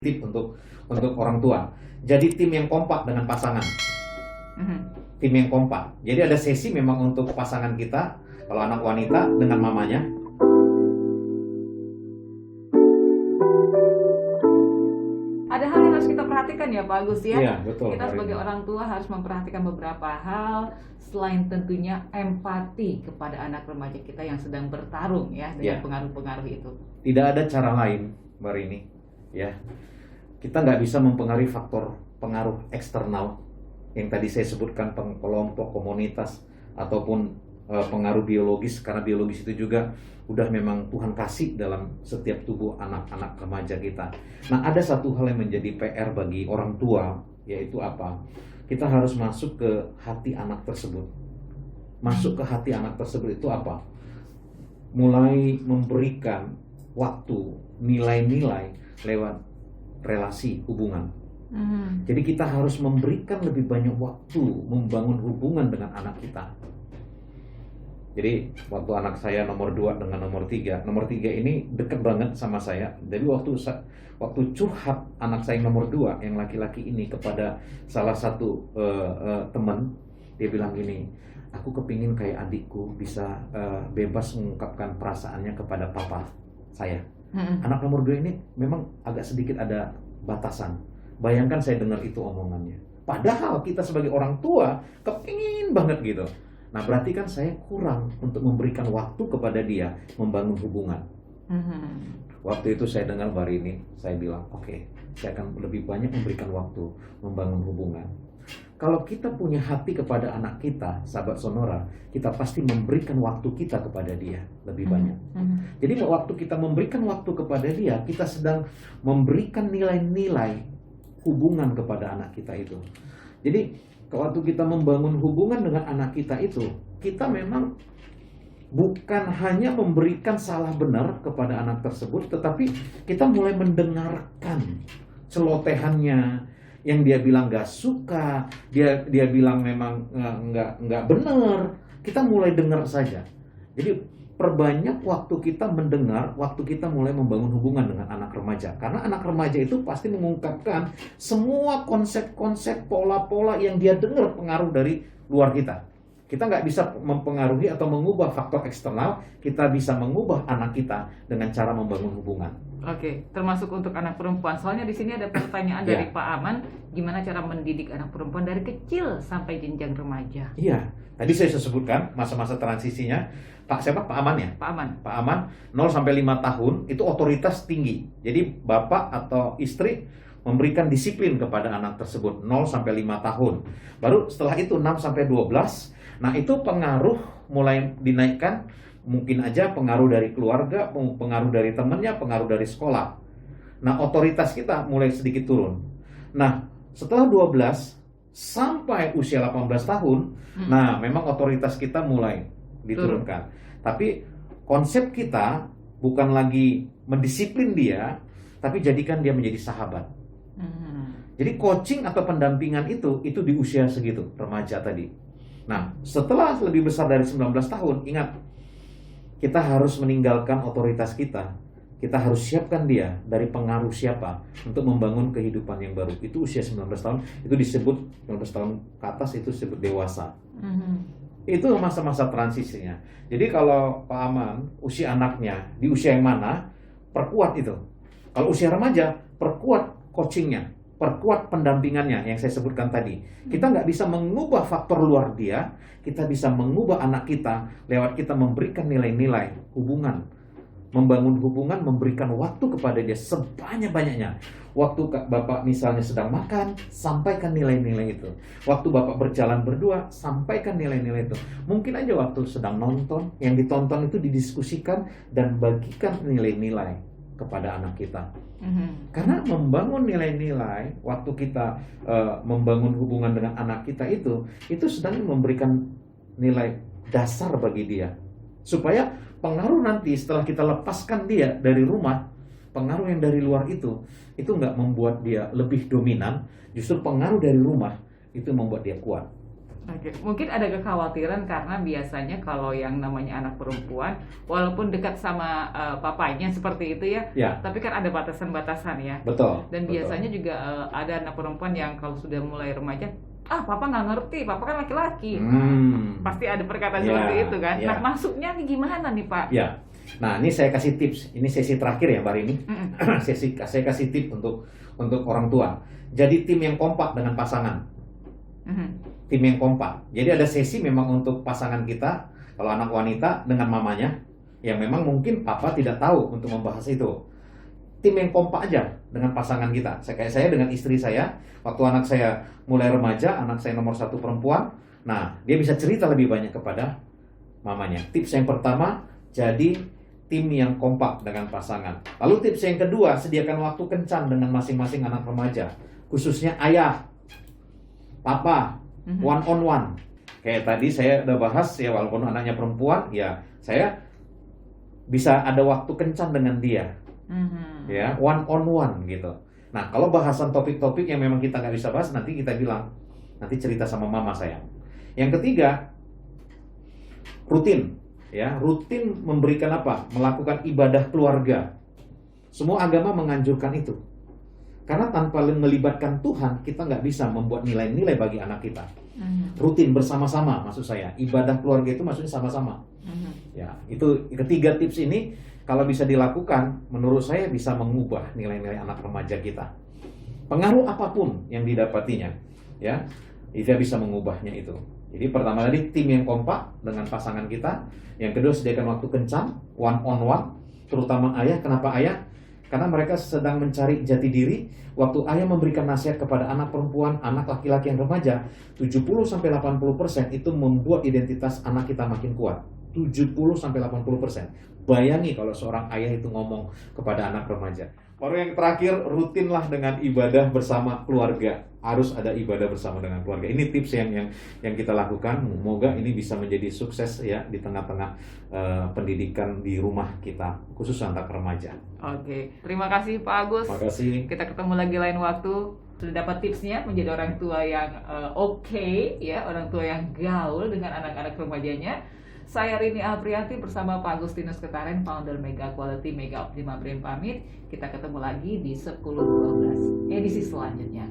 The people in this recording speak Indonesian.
tip untuk orang tua. Jadi tim yang kompak dengan pasangan. Tim yang kompak. Jadi ada sesi memang untuk pasangan kita, kalau anak wanita dengan mamanya. Ada hal yang harus kita perhatikan ya Pak Agus ya. Iya, betul. Kita sebagai orang tua harus memperhatikan beberapa hal selain tentunya empati kepada anak remaja kita yang sedang bertarung ya dengan pengaruh-pengaruh itu. Tidak ada cara lain, Mbak Rini. Ya, kita nggak bisa mempengaruhi faktor pengaruh eksternal yang tadi saya sebutkan, kelompok, komunitas, ataupun pengaruh biologis, karena biologis itu juga udah memang Tuhan kasih dalam setiap tubuh anak-anak remaja kita. Nah, ada satu hal yang menjadi PR bagi orang tua, yaitu apa? Kita harus masuk ke hati anak tersebut. Masuk ke hati anak tersebut itu apa? Mulai memberikan waktu, nilai-nilai lewat relasi, hubungan. Jadi kita harus memberikan lebih banyak waktu membangun hubungan dengan anak kita. Jadi waktu anak saya nomor 2 dengan nomor 3 ini dekat banget sama saya. Jadi waktu curhat anak saya nomor 2 yang laki-laki ini kepada salah satu teman, dia bilang gini, aku kepingin kayak adikku bisa bebas mengungkapkan perasaannya kepada papa saya. Anak nomor 2 ini memang agak sedikit ada batasan. Bayangkan saya dengar itu omongannya. Padahal kita sebagai orang tua kepingin banget gitu. Nah, berarti kan saya kurang untuk memberikan waktu kepada dia membangun hubungan. Waktu itu saya dengar Mbak Rini, saya bilang, oke, saya akan lebih banyak memberikan waktu membangun hubungan. Kalau kita punya hati kepada anak kita, sahabat Sonora, kita pasti memberikan waktu kita kepada dia lebih banyak. Jadi waktu kita memberikan waktu kepada dia, kita sedang memberikan nilai-nilai hubungan kepada anak kita itu. Jadi waktu kita membangun hubungan dengan anak kita itu, kita memang bukan hanya memberikan salah benar kepada anak tersebut, tetapi kita mulai mendengarkan celotehannya, yang dia bilang gak suka, dia bilang memang nggak benar, kita mulai dengar saja. Jadi perbanyak waktu kita mendengar, waktu kita mulai membangun hubungan dengan anak remaja. Karena anak remaja itu pasti mengungkapkan semua konsep-konsep, pola-pola yang dia dengar pengaruh dari luar kita. Kita nggak bisa mempengaruhi atau mengubah faktor eksternal, kita bisa mengubah anak kita dengan cara membangun hubungan. Oke, termasuk untuk anak perempuan. Soalnya di sini ada pertanyaan dari Pak Aman, gimana cara mendidik anak perempuan dari kecil sampai jenjang remaja? Iya, tadi saya sebutkan masa-masa transisinya. Pak Aman ya? Pak Aman 0 sampai 5 tahun itu otoritas tinggi. Jadi bapak atau istri memberikan disiplin kepada anak tersebut 0 sampai 5 tahun. Baru setelah itu 6 sampai 12. Nah, itu pengaruh mulai dinaikkan, mungkin aja pengaruh dari keluarga, pengaruh dari temannya, pengaruh dari sekolah. Nah, otoritas kita mulai sedikit turun. Nah, setelah 12 sampai usia 18 tahun, nah memang otoritas kita mulai diturunkan. Tapi konsep kita bukan lagi mendisiplin dia, tapi jadikan dia menjadi sahabat. Jadi coaching atau pendampingan itu di usia segitu, remaja tadi. Nah, setelah lebih besar dari 19 tahun, ingat, kita harus meninggalkan otoritas kita. Kita harus siapkan dia dari pengaruh siapa untuk membangun kehidupan yang baru. Itu usia 19 tahun, itu disebut 19 tahun ke atas, itu disebut dewasa. Itu masa-masa transisinya. Jadi kalau Pak Aman, usia anaknya di usia yang mana, perkuat itu. Kalau usia remaja, perkuat coachingnya, perkuat pendampingannya yang saya sebutkan tadi. Kita nggak bisa mengubah faktor luar dia, kita bisa mengubah anak kita lewat kita memberikan nilai-nilai hubungan. Membangun hubungan, memberikan waktu kepada dia sebanyak-banyaknya. Waktu Bapak misalnya sedang makan, sampaikan nilai-nilai itu. Waktu Bapak berjalan berdua, sampaikan nilai-nilai itu. Mungkin aja waktu sedang nonton, yang ditonton itu didiskusikan dan bagikan nilai-nilai kepada anak kita. Karena membangun nilai-nilai, waktu kita membangun hubungan dengan anak kita itu sedang memberikan nilai dasar bagi dia. Supaya pengaruh nanti setelah kita lepaskan dia dari rumah, pengaruh yang dari luar itu nggak membuat dia lebih dominan, justru pengaruh dari rumah itu membuat dia kuat. Oke, mungkin ada kekhawatiran karena biasanya kalau yang namanya anak perempuan, walaupun dekat sama papanya seperti itu ya, Ya, tapi kan ada batasan-batasan ya. betul. Dan betul. biasanya juga ada anak perempuan yang kalau sudah mulai remaja, papa nggak ngerti, papa kan laki-laki. Pasti ada perkataan Ya, seperti itu kan. ya. Nah, masuknya nih gimana nih Pak? Ya. Nah, ini saya kasih tips. Ini sesi terakhir ya, Mbak Rini. Saya kasih tips untuk orang tua. Jadi tim yang kompak dengan pasangan. Tim yang kompak. Jadi ada sesi memang untuk pasangan kita, kalau anak wanita dengan mamanya, yang memang mungkin papa tidak tahu untuk membahas itu. Tim yang kompak aja dengan pasangan kita. Kayak saya dengan istri saya, waktu anak saya mulai remaja, anak saya nomor 1 perempuan, nah dia bisa cerita lebih banyak kepada mamanya. Tips yang pertama, jadi tim yang kompak dengan pasangan. Lalu tips yang kedua, sediakan waktu kencan dengan masing-masing anak remaja, khususnya ayah, papa, one on one. Kayak tadi saya udah bahas ya, walaupun anaknya perempuan, ya saya bisa ada waktu kencan dengan dia, ya one on one gitu. Nah, kalau bahasan topik-topik yang memang kita nggak bisa bahas, nanti kita bilang, nanti cerita sama mama saya. Yang ketiga, rutin, ya rutin memberikan apa? Melakukan ibadah keluarga. Semua agama menganjurkan itu. Karena tanpa melibatkan Tuhan, kita nggak bisa membuat nilai-nilai bagi anak kita. Rutin bersama-sama, maksud saya. Ibadah keluarga itu maksudnya sama-sama. Ya, itu ketiga tips ini kalau bisa dilakukan, menurut saya bisa mengubah nilai-nilai anak remaja kita. Pengaruh apapun yang didapatinya, ya, dia bisa mengubahnya itu. Jadi pertama tadi tim yang kompak dengan pasangan kita. Yang kedua, sediakan waktu kencan, one on one, terutama ayah. Kenapa ayah? Karena mereka sedang mencari jati diri. Waktu ayah memberikan nasihat kepada anak perempuan, anak laki-laki yang remaja, 70-80% itu membuat identitas anak kita makin kuat. 70-80%. Bayangi kalau seorang ayah itu ngomong kepada anak remaja. Lalu yang terakhir, rutinlah dengan ibadah bersama keluarga. Harus ada ibadah bersama dengan keluarga. Ini tips yang kita lakukan. Semoga ini bisa menjadi sukses ya di tengah-tengah pendidikan di rumah kita, khusus anak remaja. Oke, terima kasih Pak Agus. Terima kasih. Kita ketemu lagi lain waktu. Sudah dapat tipsnya menjadi orang tua yang oke, ya, orang tua yang gaul dengan anak-anak remajanya. Saya Rini Aprianti bersama Pak Agustinus Ketaren, founder Mega Quality Mega Optima Brain pamit. Kita ketemu lagi di 10-12 edisi selanjutnya.